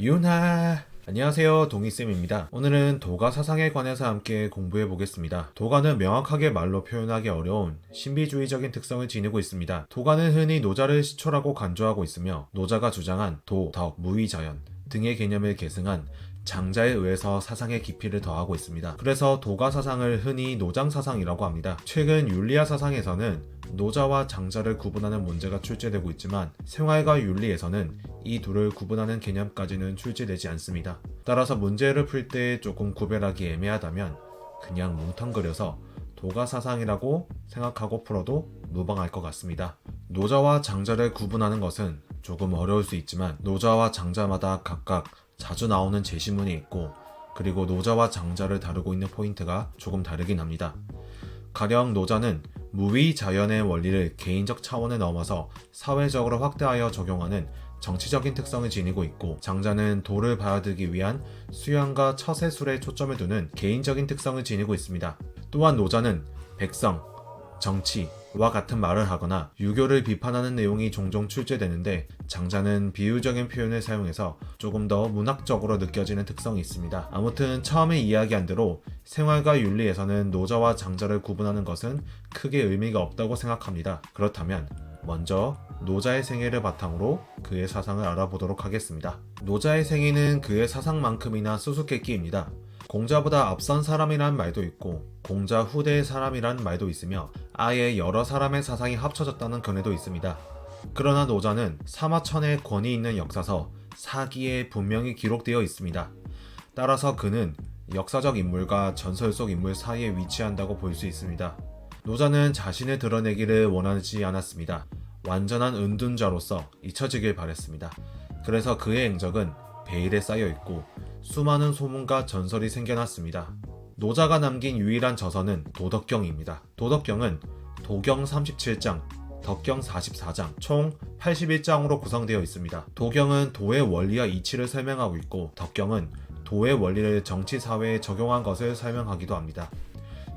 윤하! 안녕하세요, 동희쌤입니다. 오늘은 도가 사상에 관해서 함께 공부해 보겠습니다. 도가는 명확하게 말로 표현하기 어려운 신비주의적인 특성을 지니고 있습니다. 도가는 흔히 노자를 시초라고 간주하고 있으며, 노자가 주장한 도, 덕, 무의자연 등의 개념을 계승한 장자에 의해서 사상의 깊이를 더하고 있습니다. 그래서 도가 사상을 흔히 노장사상이라고 합니다. 최근 윤리학 사상에서는 노자와 장자를 구분하는 문제가 출제되고 있지만, 생활과 윤리에서는 이 둘을 구분하는 개념까지는 출제되지 않습니다. 따라서 문제를 풀 때 조금 구별하기 애매하다면 그냥 뭉텅그려서 도가 사상이라고 생각하고 풀어도 무방할 것 같습니다. 노자와 장자를 구분하는 것은 조금 어려울 수 있지만, 노자와 장자마다 각각 자주 나오는 제시문이 있고, 그리고 노자와 장자를 다루고 있는 포인트가 조금 다르긴 합니다. 가령 노자는 무의자연의 원리를 개인적 차원에 넘어서 사회적으로 확대하여 적용하는 정치적인 특성을 지니고 있고, 장자는 도를 받아들이기 위한 수양과 처세술에 초점을 두는 개인적인 특성을 지니고 있습니다. 또한 노자는 백성, 정치와 같은 말을 하거나 유교를 비판하는 내용이 종종 출제되는데, 장자는 비유적인 표현을 사용해서 조금 더 문학적으로 느껴지는 특성이 있습니다. 아무튼 처음에 이야기한 대로 생활과 윤리에서는 노자와 장자를 구분하는 것은 크게 의미가 없다고 생각합니다. 그렇다면 먼저 노자의 생애를 바탕으로 그의 사상을 알아보도록 하겠습니다. 노자의 생애는 그의 사상만큼이나 수수께끼입니다. 공자보다 앞선 사람이란 말도 있고, 공자 후대의 사람이란 말도 있으며, 아예 여러 사람의 사상이 합쳐졌다는 견해도 있습니다. 그러나 노자는 사마천의 권위 있는 역사서 사기에 분명히 기록되어 있습니다. 따라서 그는 역사적 인물과 전설 속 인물 사이에 위치한다고 볼 수 있습니다. 노자는 자신을 드러내기를 원하지 않았습니다. 완전한 은둔자로서 잊혀지길 바랬습니다. 그래서 그의 행적은 베일에 쌓여있고 수많은 소문과 전설이 생겨났습니다. 노자가 남긴 유일한 저서는 도덕경입니다. 도덕경은 도경 37장, 덕경 44장, 총 81장으로 구성되어 있습니다. 도경은 도의 원리와 이치를 설명하고 있고, 덕경은 도의 원리를 정치, 사회에 적용한 것을 설명하기도 합니다.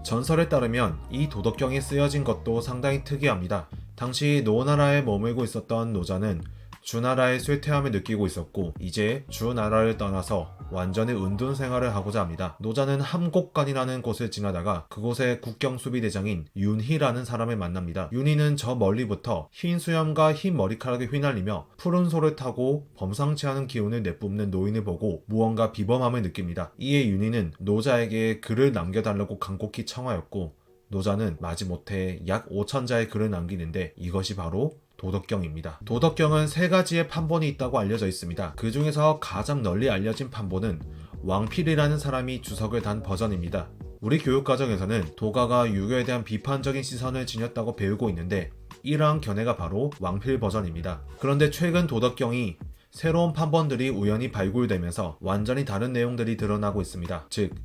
전설에 따르면 이 도덕경이 쓰여진 것도 상당히 특이합니다. 당시 노나라에 머물고 있었던 노자는 주나라의 쇠퇴함을 느끼고 있었고, 이제 주나라를 떠나서 완전히 은둔 생활을 하고자 합니다. 노자는 함곡간이라는 곳을 지나다가 그곳의 국경수비대장인 윤희라는 사람을 만납니다. 윤희는 저 멀리부터 흰 수염과 흰 머리카락에 휘날리며 푸른 소를 타고 범상치 않은 기운을 내뿜는 노인을 보고 무언가 비범함을 느낍니다. 이에 윤희는 노자에게 글을 남겨달라고 간곡히 청하였고, 노자는 마지못해 약 5,000자의 글을 남기는데, 이것이 바로 도덕경입니다. 도덕경은 세 가지의 판본이 있다고 알려져 있습니다. 그 중에서 가장 널리 알려진 판본은 왕필이라는 사람이 주석을 단 버전입니다. 우리 교육과정에서는 도가가 유교에 대한 비판적인 시선을 지녔다고 배우고 있는데, 이러한 견해가 바로 왕필 버전입니다. 그런데 최근 도덕경이 새로운 판본들이 우연히 발굴되면서 완전히 다른 내용들이 드러나고 있습니다. 즉,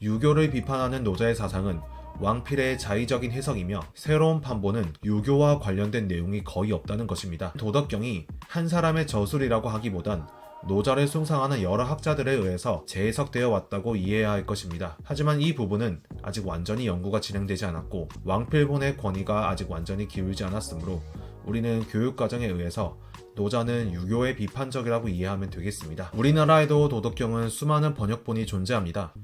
유교를 비판하는 노자의 사상은 왕필의 자의적인 해석이며, 새로운 판본은 유교와 관련된 내용이 거의 없다는 것입니다. 도덕경이 한 사람의 저술이라고 하기보단 노자를 숭상하는 여러 학자들에 의해서 재해석되어 왔다고 이해해야 할 것입니다. 하지만 이 부분은 아직 완전히 연구가 진행되지 않았고, 왕필본의 권위가 아직 완전히 기울지 않았으므로 우리는 교육과정에 의해서 노자는 유교의 비판적이라고 이해하면 되겠습니다. 우리나라에도 도덕경은 수많은 번역본이 존재합니다.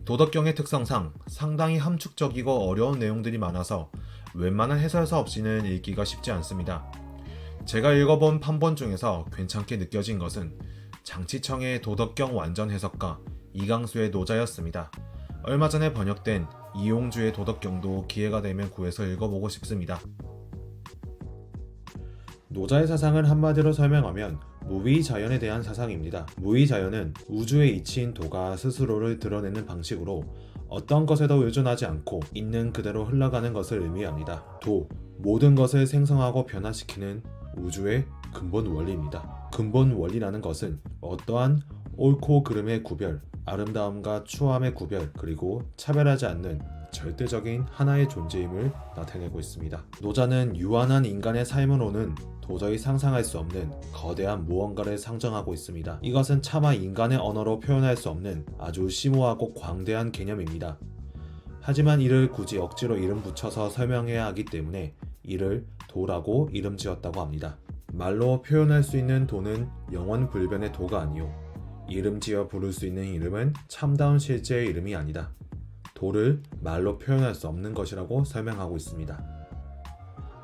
도덕경의 특성상 상당히 함축적이고 어려운 내용들이 많아서 웬만한 해설서 없이는 읽기가 쉽지 않습니다. 제가 읽어본 판본 중에서 괜찮게 느껴진 것은 장치청의 도덕경 완전 해석과 이강수의 노자였습니다. 얼마 전에 번역된 이용주의 도덕경도 기회가 되면 구해서 읽어보고 싶습니다. 노자의 사상을 한마디로 설명하면 무의자연에 대한 사상입니다. 무의자연은 우주의 이치인 도가 스스로를 드러내는 방식으로 어떤 것에도 의존하지 않고 있는 그대로 흘러가는 것을 의미합니다. 도, 모든 것을 생성하고 변화시키는 우주의 근본 원리입니다. 근본 원리라는 것은 어떠한 옳고 그름의 구별, 아름다움과 추함의 구별, 그리고 차별하지 않는 절대적인 하나의 존재임을 나타내고 있습니다. 노자는 유한한 인간의 삶으로는 도저히 상상할 수 없는 거대한 무언가를 상정하고 있습니다. 이것은 차마 인간의 언어로 표현할 수 없는 아주 심오하고 광대한 개념입니다. 하지만 이를 굳이 억지로 이름 붙여서 설명해야 하기 때문에 이를 도라고 이름 지었다고 합니다. 말로 표현할 수 있는 도는 영원 불변의 도가 아니요 이름 지어 부를 수 있는 이름은 참다운 실제의 이름이 아니다. 도를 말로 표현할 수 없는 것이라고 설명하고 있습니다.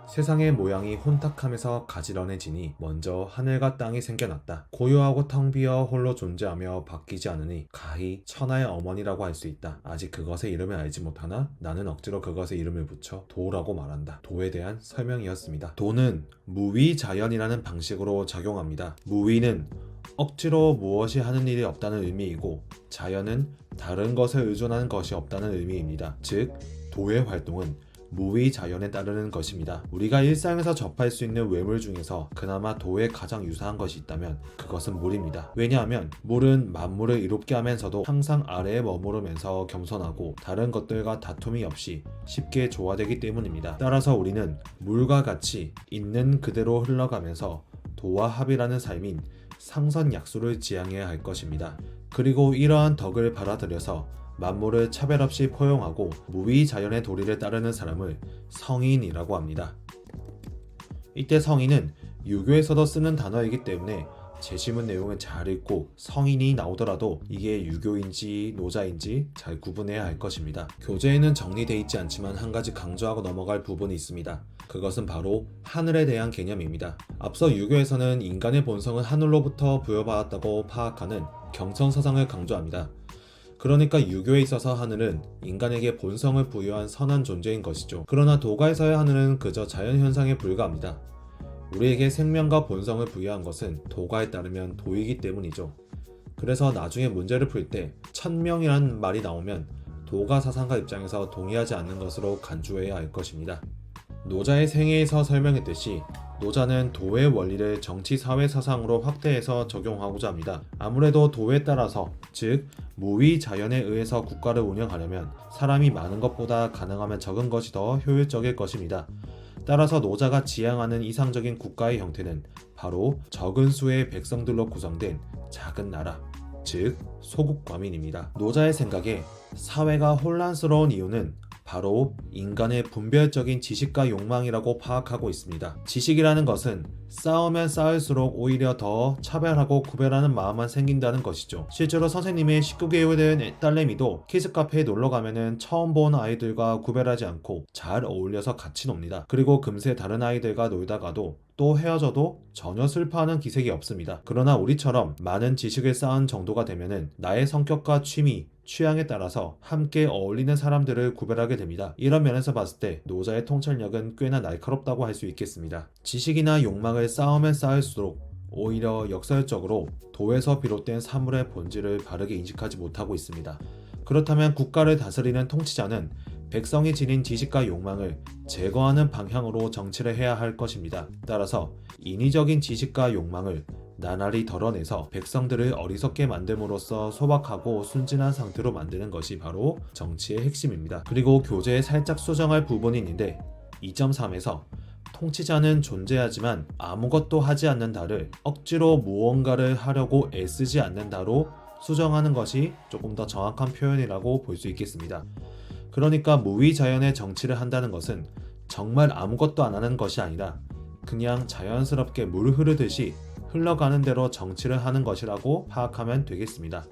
세상의 모양이 혼탁하면서 가지런해지니 먼저 하늘과 땅이 생겨났다. 고요하고 텅 비어 홀로 존재하며 바뀌지 않으니 가히 천하의 어머니라고 할 수 있다. 아직 그것의 이름을 알지 못하나 나는 억지로 그것의 이름을 붙여 도라고 말한다. 도에 대한 설명이었습니다. 도는 무위자연이라는 방식으로 작용합니다. 무위는 억지로 무엇이 하는 일이 없다는 의미이고, 자연은 다른 것에 의존하는 것이 없다는 의미입니다. 즉, 도의 활동은 무위자연에 따르는 것입니다. 우리가 일상에서 접할 수 있는 외물 중에서 그나마 도에 가장 유사한 것이 있다면 그것은 물입니다. 왜냐하면 물은 만물을 이롭게 하면서도 항상 아래에 머무르면서 겸손하고 다른 것들과 다툼이 없이 쉽게 조화되기 때문입니다. 따라서 우리는 물과 같이 있는 그대로 흘러가면서 도와 합이라는 삶인 상선약수를 지향해야 할 것입니다. 그리고 이러한 덕을 받아들여서 만물을 차별 없이 포용하고 무위자연의 도리를 따르는 사람을 성인이라고 합니다. 이때 성인은 유교에서도 쓰는 단어이기 때문에 제시문 내용을 잘 읽고 성인이 나오더라도 이게 유교인지 노자인지 잘 구분해야 할 것입니다. 교재에는 정리되어 있지 않지만 한 가지 강조하고 넘어갈 부분이 있습니다. 그것은 바로 하늘에 대한 개념입니다. 앞서 유교에서는 인간의 본성은 하늘로부터 부여받았다고 파악하는 경천서상을 강조합니다. 그러니까 유교에 있어서 하늘은 인간에게 본성을 부여한 선한 존재인 것이죠. 그러나 도가에서의 하늘은 그저 자연현상에 불과합니다. 우리에게 생명과 본성을 부여한 것은 도가에 따르면 도이기 때문이죠. 그래서 나중에 문제를 풀 때 천명이라는 말이 나오면 도가 사상가 입장에서 동의하지 않는 것으로 간주해야 할 것입니다. 노자의 생애에서 설명했듯이 노자는 도의 원리를 정치 사회 사상으로 확대해서 적용하고자 합니다. 아무래도 도에 따라서, 즉 무위자연에 의해서 국가를 운영하려면 사람이 많은 것보다 가능하면 적은 것이 더 효율적일 것입니다. 따라서 노자가 지향하는 이상적인 국가의 형태는 바로 적은 수의 백성들로 구성된 작은 나라, 즉 소국과민입니다. 노자의 생각에 사회가 혼란스러운 이유는 바로 인간의 분별적인 지식과 욕망이라고 파악하고 있습니다. 지식이라는 것은 쌓으면 쌓을수록 오히려 더 차별하고 구별하는 마음만 생긴다는 것이죠. 실제로 선생님의 19개월 된 딸내미도 키즈카페에 놀러가면 처음 본 아이들과 구별하지 않고 잘 어울려서 같이 놉니다. 그리고 금세 다른 아이들과 놀다가도 또 헤어져도 전혀 슬퍼하는 기색이 없습니다. 그러나 우리처럼 많은 지식을 쌓은 정도가 되면은 나의 성격과 취미, 취향에 따라서 함께 어울리는 사람들을 구별하게 됩니다. 이런 면에서 봤을 때 노자의 통찰력은 꽤나 날카롭다고 할 수 있겠습니다. 지식이나 욕망을 쌓으면 쌓을수록 오히려 역설적으로 도에서 비롯된 사물의 본질을 바르게 인식하지 못하고 있습니다. 그렇다면 국가를 다스리는 통치자는 백성이 지닌 지식과 욕망을 제거하는 방향으로 정치를 해야 할 것입니다. 따라서 인위적인 지식과 욕망을 나날이 덜어내서 백성들을 어리석게 만듦으로써 소박하고 순진한 상태로 만드는 것이 바로 정치의 핵심입니다. 그리고 교재에 살짝 수정할 부분이 있는데 2.3에서 통치자는 존재하지만 아무것도 하지 않는다를 억지로 무언가를 하려고 애쓰지 않는다로 수정하는 것이 조금 더 정확한 표현이라고 볼 수 있겠습니다. 그러니까 무위자연의 정치를 한다는 것은 정말 아무것도 안 하는 것이 아니라 그냥 자연스럽게 물 흐르듯이 흘러가는 대로 정치를 하는 것이라고 파악하면 되겠습니다.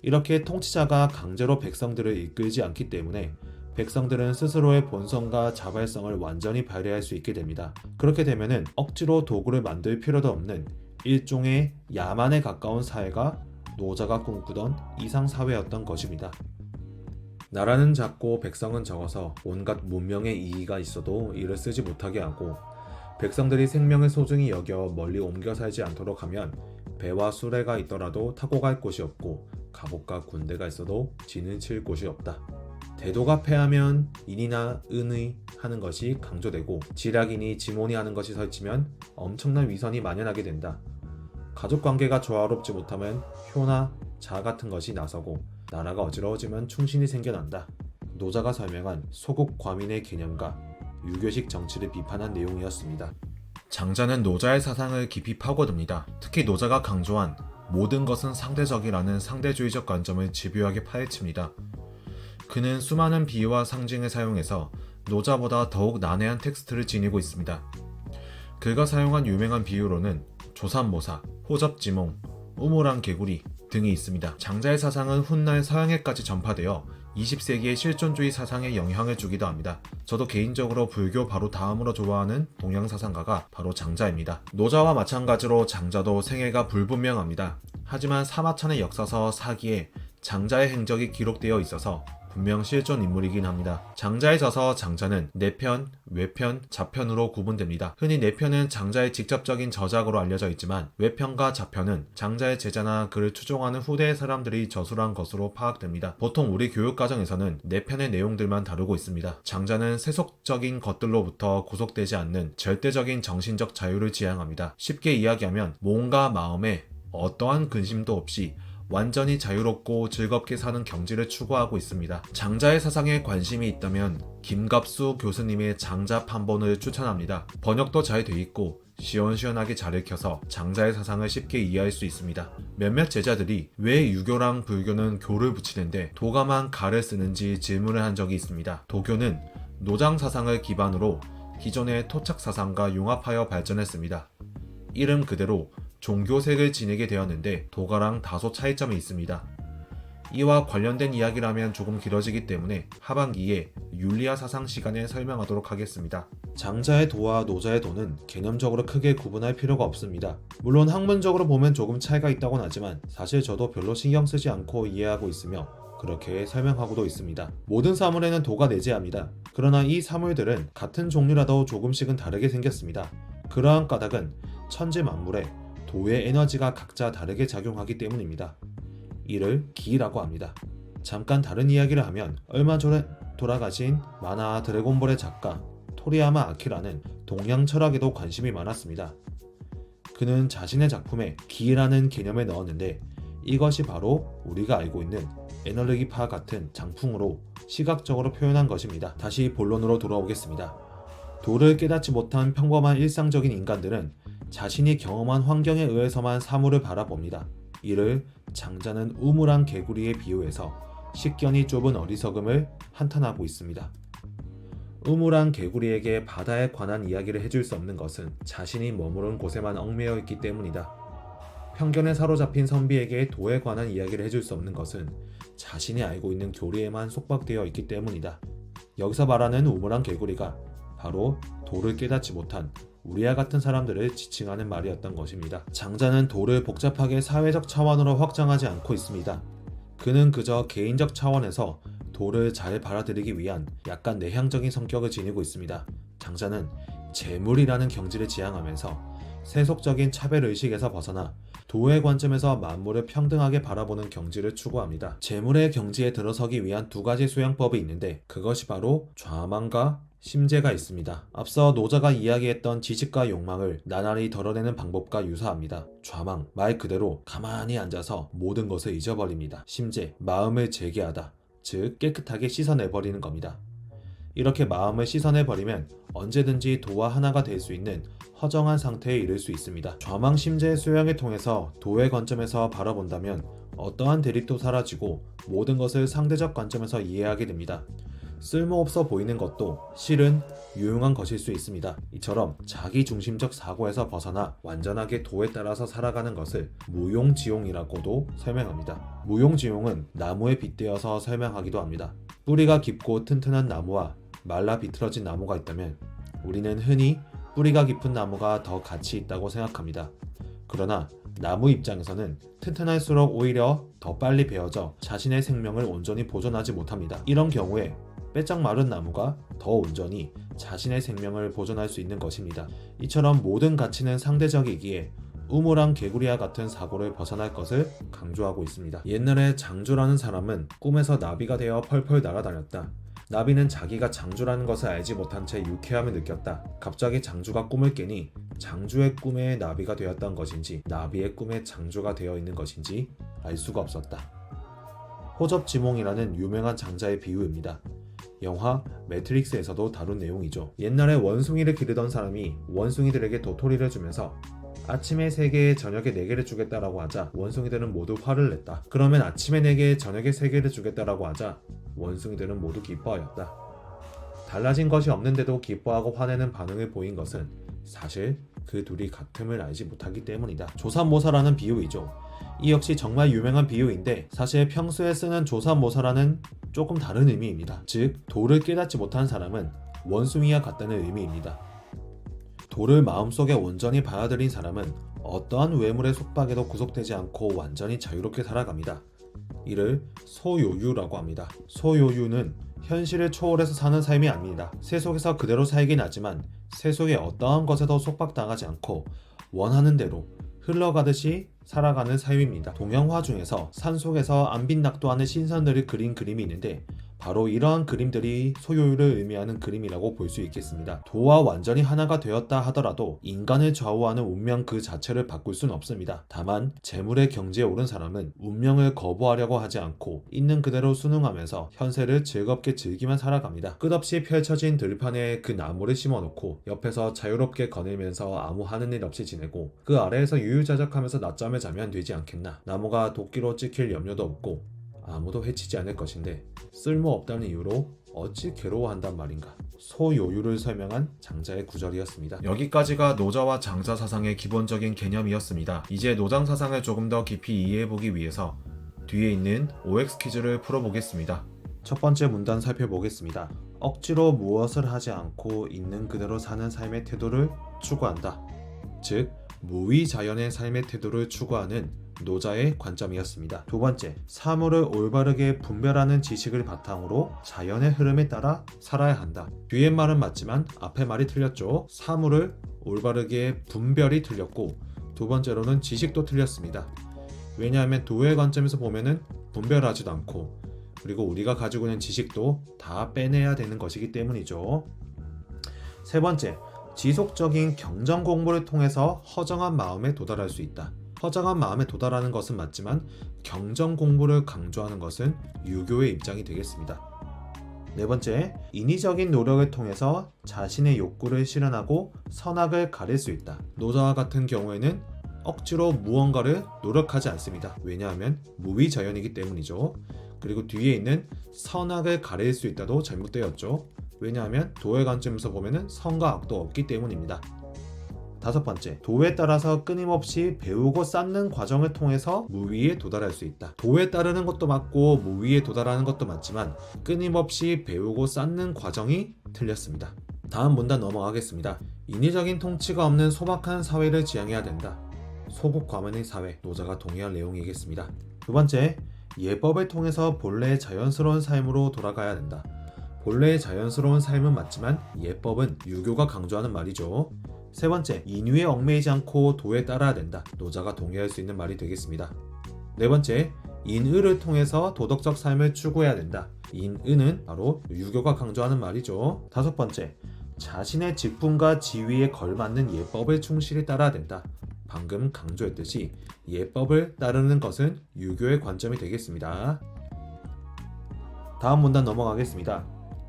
이렇게 통치자가 강제로 백성들을 이끌지 않기 때문에 백성들은 스스로의 본성과 자발성을 완전히 발휘할 수 있게 됩니다. 그렇게 되면은 억지로 도구를 만들 필요도 없는 일종의 야만에 가까운 사회가 노자가 꿈꾸던 이상사회였던 것입니다. 나라는 작고 백성은 적어서 온갖 문명의 이의가 있어도 이를 쓰지 못하게 하고, 백성들이 생명을 소중히 여겨 멀리 옮겨 살지 않도록 하면 배와 수레가 있더라도 타고 갈 곳이 없고 갑옷과 군대가 있어도 진을 칠 곳이 없다. 대도가 패하면 인이나 은의 하는 것이 강조되고 지략이니 지몬이 하는 것이 설치면 엄청난 위선이 만연하게 된다. 가족관계가 조화롭지 못하면 효나 자 같은 것이 나서고 나라가 어지러워지면 충신이 생겨난다. 노자가 설명한 소국 과민의 개념과 유교식 정치를 비판한 내용이었습니다. 장자는 노자의 사상을 깊이 파고듭니다. 특히 노자가 강조한 모든 것은 상대적이라는 상대주의적 관점을 집요하게 파헤칩니다. 그는 수많은 비유와 상징을 사용해서 노자보다 더욱 난해한 텍스트를 지니고 있습니다. 그가 사용한 유명한 비유로는 조삼모사, 호접지몽, 우모랑 개구리, 등이 있습니다. 장자의 사상은 훗날 서양에까지 전파되어 20세기의 실존주의 사상에 영향을 주기도 합니다. 저도 개인적으로 불교 바로 다음으로 좋아하는 동양 사상가가 바로 장자입니다. 노자와 마찬가지로 장자도 생애가 불분명합니다. 하지만 사마천의 역사서 사기에 장자의 행적이 기록되어 있어서 분명 실존 인물이긴 합니다. 장자에 져서 장자는 내편, 외편, 자편으로 구분됩니다. 흔히 내편은 장자의 직접적인 저작으로 알려져 있지만 외편과 자편은 장자의 제자나 그를 추종하는 후대의 사람들이 저술한 것으로 파악됩니다. 보통 우리 교육과정에서는 내편의 내용들만 다루고 있습니다. 장자는 세속적인 것들로부터 구속되지 않는 절대적인 정신적 자유를 지향합니다. 쉽게 이야기하면 몸과 마음에 어떠한 근심도 없이 완전히 자유롭고 즐겁게 사는 경지를 추구하고 있습니다. 장자의 사상에 관심이 있다면 김갑수 교수님의 장자 판본을 추천합니다. 번역도 잘 돼 있고 시원시원하게 잘 읽혀서 장자의 사상을 쉽게 이해할 수 있습니다. 몇몇 제자들이 왜 유교랑 불교는 교를 붙이는데 도가만 가를 쓰는지 질문을 한 적이 있습니다. 도교는 노장 사상을 기반으로 기존의 토착 사상과 융합하여 발전했습니다. 이름 그대로 종교색을 지니게 되었는데 도가랑 다소 차이점이 있습니다. 이와 관련된 이야기를 하면 조금 길어지기 때문에 하반기에 율리아 사상 시간에 설명하도록 하겠습니다. 장자의 도와 노자의 도는 개념적으로 크게 구분할 필요가 없습니다. 물론 학문적으로 보면 조금 차이가 있다고는 하지만 사실 저도 별로 신경 쓰지 않고 이해하고 있으며 그렇게 설명하고도 있습니다. 모든 사물에는 도가 내재합니다. 그러나 이 사물들은 같은 종류라도 조금씩은 다르게 생겼습니다. 그러한 까닭은 천지 만물에 도의 에너지가 각자 다르게 작용하기 때문입니다. 이를 기라고 합니다. 잠깐 다른 이야기를 하면 얼마 전에 돌아가신 만화 드래곤볼의 작가 토리야마 아키라는 동양 철학에도 관심이 많았습니다. 그는 자신의 작품에 기라는 개념을 넣었는데 이것이 바로 우리가 알고 있는 에너지파 같은 장풍으로 시각적으로 표현한 것입니다. 다시 본론으로 돌아오겠습니다. 도를 깨닫지 못한 평범한 일상적인 인간들은 자신이 경험한 환경에 의해서만 사물을 바라봅니다. 이를 장자는 우물한 개구리에 비유해서 식견이 좁은 어리석음을 한탄하고 있습니다. 우물한 개구리에게 바다에 관한 이야기를 해줄 수 없는 것은 자신이 머무른 곳에만 얽매여 있기 때문이다. 편견에 사로잡힌 선비에게 도에 관한 이야기를 해줄 수 없는 것은 자신이 알고 있는 교리에만 속박되어 있기 때문이다. 여기서 말하는 우물한 개구리가 바로 도를 깨닫지 못한 우리와 같은 사람들을 지칭하는 말이었던 것입니다. 장자는 도를 복잡하게 사회적 차원으로 확장하지 않고 있습니다. 그는 그저 개인적 차원에서 도를 잘 받아들이기 위한 약간 내향적인 성격을 지니고 있습니다. 장자는 재물이라는 경지를 지향하면서 세속적인 차별의식에서 벗어나 도의 관점에서 만물을 평등하게 바라보는 경지를 추구합니다. 재물의 경지에 들어서기 위한 두 가지 수양법이 있는데 그것이 바로 좌망과 심재가 있습니다. 앞서 노자가 이야기했던 지식과 욕망을 나날이 덜어내는 방법과 유사합니다. 좌망, 말 그대로 가만히 앉아서 모든 것을 잊어버립니다. 심재, 마음을 재개하다, 즉 깨끗하게 씻어내버리는 겁니다. 이렇게 마음을 씻어내버리면 언제든지 도와 하나가 될 수 있는 허정한 상태에 이를 수 있습니다. 좌망심재의 수양을 통해서 도의 관점에서 바라본다면 어떠한 대립도 사라지고 모든 것을 상대적 관점에서 이해하게 됩니다. 쓸모없어 보이는 것도 실은 유용한 것일 수 있습니다. 이처럼 자기중심적 사고에서 벗어나 완전하게 도에 따라서 살아가는 것을 무용지용이라고도 설명합니다. 무용지용은 나무에 빗대어서 설명하기도 합니다. 뿌리가 깊고 튼튼한 나무와 말라 비틀어진 나무가 있다면 우리는 흔히 뿌리가 깊은 나무가 더 가치 있다고 생각합니다. 그러나 나무 입장에서는 튼튼할수록 오히려 더 빨리 베어져 자신의 생명을 온전히 보존하지 못합니다. 이런 경우에 빼짝 마른 나무가 더 온전히 자신의 생명을 보존할 수 있는 것입니다. 이처럼 모든 가치는 상대적이기에 우물한 개구리와 같은 사고를 벗어날 것을 강조하고 있습니다. 옛날에 장주라는 사람은 꿈에서 나비가 되어 펄펄 날아다녔다. 나비는 자기가 장주라는 것을 알지 못한 채 유쾌함을 느꼈다. 갑자기 장주가 꿈을 깨니 장주의 꿈에 나비가 되었던 것인지 나비의 꿈에 장주가 되어 있는 것인지 알 수가 없었다. 호접지몽이라는 유명한 장자의 비유입니다. 영화 매트릭스에서도 다룬 내용이죠. 옛날에 원숭이를 기르던 사람이 원숭이들에게 도토리를 주면서 아침에 3개, 저녁에 4개를 주겠다라고 하자 원숭이들은 모두 화를 냈다. 그러면 아침에 4개, 저녁에 3개를 주겠다라고 하자 원숭이들은 모두 기뻐하였다. 달라진 것이 없는데도 기뻐하고 화내는 반응을 보인 것은 사실 그 둘이 같음을 알지 못하기 때문이다. 조삼모사라는 비유이죠. 이 역시 정말 유명한 비유인데 사실 평소에 쓰는 조사모사라는 조금 다른 의미입니다. 즉 도를 깨닫지 못한 사람은 원숭이와 같다는 의미입니다. 도를 마음속에 온전히 받아들인 사람은 어떠한 외물의 속박에도 구속되지 않고 완전히 자유롭게 살아갑니다. 이를 소요유라고 합니다. 소요유는 현실을 초월해서 사는 삶이 아닙니다. 세속에서 그대로 살긴 하지만 세속의 어떠한 것에도 속박당하지 않고 원하는 대로 흘러가듯이 살아가는 삶입니다. 동양화 중에서 산속에서 안빈낙도하는 신선들을 그린 그림이 있는데 바로 이러한 그림들이 소요유를 의미하는 그림이라고 볼 수 있겠습니다. 도와 완전히 하나가 되었다 하더라도 인간을 좌우하는 운명 그 자체를 바꿀 수는 없습니다. 다만 재물의 경지에 오른 사람은 운명을 거부하려고 하지 않고 있는 그대로 순응하면서 현세를 즐겁게 즐기며 살아갑니다. 끝없이 펼쳐진 들판에 그 나무를 심어놓고 옆에서 자유롭게 거닐면서 아무 하는 일 없이 지내고 그 아래에서 유유자적하면서 낮잠을 자면 되지 않겠나. 나무가 도끼로 찍힐 염려도 없고 아무도 해치지 않을 것인데 쓸모없다는 이유로 어찌 괴로워한단 말인가. 소요유를 설명한 장자의 구절이었습니다. 여기까지가 노자와 장자 사상의 기본적인 개념이었습니다. 이제 노장 사상을 조금 더 깊이 이해해보기 위해서 뒤에 있는 OX 퀴즈를 풀어보겠습니다. 첫 번째 문단 살펴보겠습니다. 억지로 무엇을 하지 않고 있는 그대로 사는 삶의 태도를 추구한다. 즉 무위자연의 삶의 태도를 추구하는 노자의 관점이었습니다. 두 번째, 사물을 올바르게 분별하는 지식을 바탕으로 자연의 흐름에 따라 살아야 한다. 뒤에 말은 맞지만 앞에 말이 틀렸죠. 사물을 올바르게 분별이 틀렸고 두 번째로는 지식도 틀렸습니다. 왜냐하면 도의 관점에서 보면은 분별하지도 않고 그리고 우리가 가지고 있는 지식도 다 빼내야 되는 것이기 때문이죠. 세 번째, 지속적인 경전 공부를 통해서 허정한 마음에 도달할 수 있다. 허정한 마음에 도달하는 것은 맞지만 경전 공부를 강조하는 것은 유교의 입장이 되겠습니다. 네 번째, 인위적인 노력을 통해서 자신의 욕구를 실현하고 선악을 가릴 수 있다. 노자와 같은 경우에는 억지로 무언가를 노력하지 않습니다. 왜냐하면 무위자연이기 때문이죠. 그리고 뒤에 있는 선악을 가릴 수 있다도 잘못되었죠. 왜냐하면 도의 관점에서 보면 선과 악도 없기 때문입니다. 다섯 번째, 도에 따라서 끊임없이 배우고 쌓는 과정을 통해서 무위에 도달할 수 있다. 도에 따르는 것도 맞고 무위에 도달하는 것도 맞지만 끊임없이 배우고 쌓는 과정이 틀렸습니다. 다음 문단 넘어가겠습니다. 인위적인 통치가 없는 소박한 사회를 지향해야 된다. 소국 과민의 사회, 노자가 동의할 내용이겠습니다. 두 번째, 예법을 통해서 본래의 자연스러운 삶으로 돌아가야 된다. 본래의 자연스러운 삶은 맞지만 예법은 유교가 강조하는 말이죠. 세 번째, 인위에 얽매이지 않고 도에 따라야 된다. 노자가 동의할 수 있는 말이 되겠습니다. 네 번째, 인의를 통해서 도덕적 삶을 추구해야 된다. 인의는 바로 유교가 강조하는 말이죠. 다섯 번째, 자신의 직분과 지위에 걸맞는 예법을 충실히 따라야 된다. 방금 강조했듯이 예법을 따르는 것은 유교의 관점이 되겠습니다. 다음 문단 넘어가겠습니다.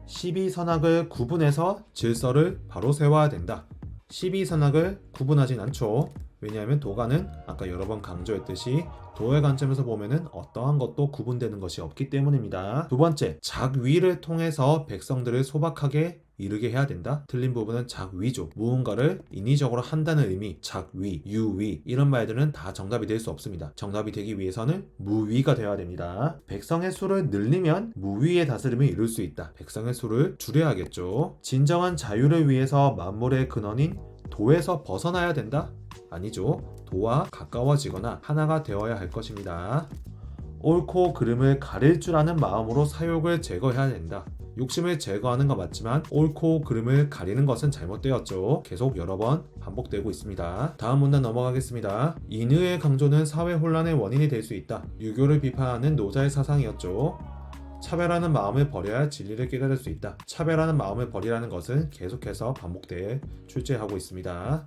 시비선악을 구분해서 질서를 바로 세워야 된다. 시비선악을 구분하진 않죠. 왜냐하면 도가는 아까 여러 번 강조했듯이 도의 관점에서 보면은 어떠한 것도 구분되는 것이 없기 때문입니다. 두 번째, 작위를 통해서 백성들을 소박하게 이르게 해야 된다. 틀린 부분은 작위죠. 무언가를 인위적으로 한다는 의미, 작위, 유위 이런 말들은 다 정답이 될 수 없습니다. 정답이 되기 위해서는 무위가 되어야 됩니다. 백성의 수를 늘리면 무위의 다스림을 이룰 수 있다. 백성의 수를 줄여야겠죠. 진정한 자유를 위해서 만물의 근원인 도에서 벗어나야 된다? 아니죠. 도와 가까워지거나 하나가 되어야 할 것입니다. 옳고 그름을 가릴 줄 아는 마음으로 사욕을 제거해야 된다. 욕심을 제거하는 건 맞지만 옳고 그름을 가리는 것은 잘못되었죠. 계속 여러 번 반복되고 있습니다. 다음 문단 넘어가겠습니다. 인의의 강조는 사회 혼란의 원인이 될 수 있다. 유교를 비판하는 노자의 사상이었죠. 차별하는 마음을 버려야 진리를 깨달을 수 있다. 차별하는 마음을 버리라는 것은 계속해서 반복되어 출제하고 있습니다.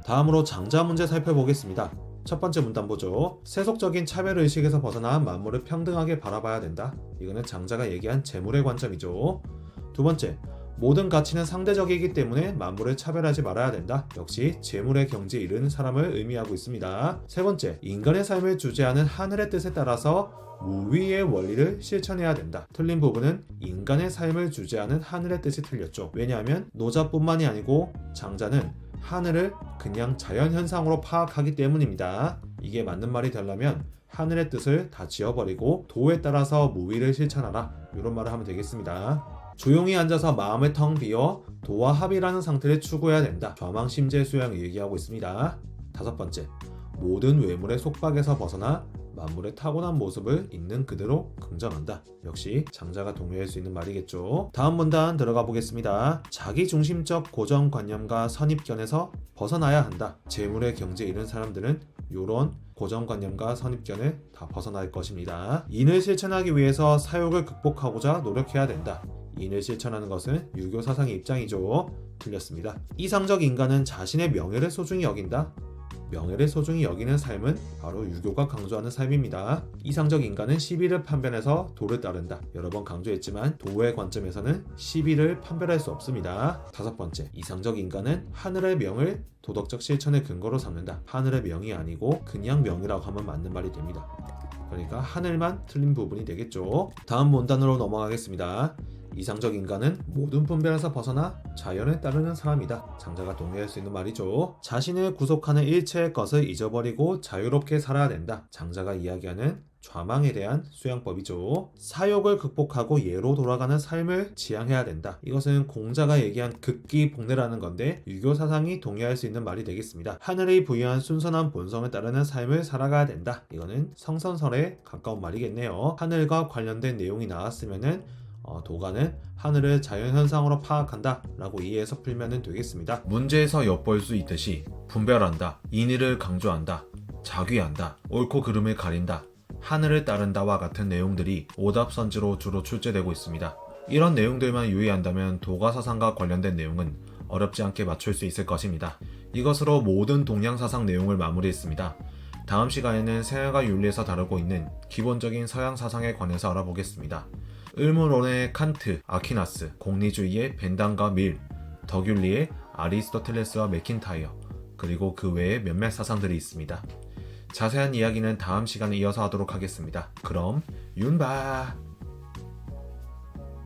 다음으로 장자 문제 살펴보겠습니다. 첫 번째 문단 보죠. 세속적인 차별의식에서 벗어나 만물을 평등하게 바라봐야 된다. 이거는 장자가 얘기한 재물의 관점이죠. 두 번째, 모든 가치는 상대적이기 때문에 만물을 차별하지 말아야 된다. 역시 재물의 경지에 이르는 사람을 의미하고 있습니다. 세 번째, 인간의 삶을 주재하는 하늘의 뜻에 따라서 무위의 원리를 실천해야 된다. 틀린 부분은 인간의 삶을 주재하는 하늘의 뜻이 틀렸죠. 왜냐하면 노자뿐만이 아니고 장자는 하늘을 그냥 자연현상으로 파악하기 때문입니다. 이게 맞는 말이 되려면 하늘의 뜻을 다 지워버리고 도에 따라서 무위를 실천하라, 이런 말을 하면 되겠습니다. 조용히 앉아서 마음을 텅 비워 도와 합이라는 상태를 추구해야 된다. 좌망심재 수양을 얘기하고 있습니다. 5번째, 모든 외물의 속박에서 벗어나 만물의 타고난 모습을 있는 그대로 긍정한다. 역시 장자가 동의할 수 있는 말이겠죠. 다음 문단 들어가 보겠습니다. 자기중심적 고정관념과 선입견에서 벗어나야 한다. 재물의 경지에 이른 사람들은 이런 고정관념과 선입견을 다 벗어날 것입니다. 인을 실천하기 위해서 사욕을 극복하고자 노력해야 된다. 인을 실천하는 것은 유교 사상의 입장이죠. 틀렸습니다. 이상적 인간은 자신의 명예를 소중히 여긴다. 명예를 소중히 여기는 삶은 바로 유교가 강조하는 삶입니다. 이상적 인간은 시비를 판별해서 도를 따른다. 여러 번 강조했지만 도의 관점에서는 시비를 판별할 수 없습니다. 5번째, 이상적 인간은 하늘의 명을 도덕적 실천의 근거로 삼는다. 하늘의 명이 아니고 그냥 명이라고 하면 맞는 말이 됩니다. 그러니까 하늘만 틀린 부분이 되겠죠. 다음 문단으로 넘어가겠습니다. 이상적 인간은 모든 분별에서 벗어나 자연을 따르는 사람이다. 장자가 동의할 수 있는 말이죠. 자신을 구속하는 일체의 것을 잊어버리고 자유롭게 살아야 된다. 장자가 이야기하는 좌망에 대한 수양법이죠. 사욕을 극복하고 예로 돌아가는 삶을 지향해야 된다. 이것은 공자가 얘기한 극기복례라는 건데 유교 사상이 동의할 수 있는 말이 되겠습니다. 하늘이 부여한 순선한 본성을 따르는 삶을 살아가야 된다. 이거는 성선설에 가까운 말이겠네요. 하늘과 관련된 내용이 나왔으면은 도가는 하늘을 자연현상으로 파악한다 라고 이해해서 풀면 되겠습니다. 문제에서 엿볼 수 있듯이 분별한다, 인의를 강조한다, 자귀한다, 옳고 그름을 가린다, 하늘을 따른다와 같은 내용들이 오답선지로 주로 출제되고 있습니다. 이런 내용들만 유의한다면 도가사상과 관련된 내용은 어렵지 않게 맞출 수 있을 것입니다. 이것으로 모든 동양사상 내용을 마무리했습니다. 다음 시간에는 생활과 윤리에서 다루고 있는 기본적인 서양 사상에 관해서 알아보겠습니다. 을무론의 칸트, 아퀴나스, 공리주의의 벤담과 밀, 덕윤리의 아리스토텔레스와 맥킨타이어, 그리고 그 외에 몇몇 사상들이 있습니다. 자세한 이야기는 다음 시간에 이어서 하도록 하겠습니다. 그럼 윤바!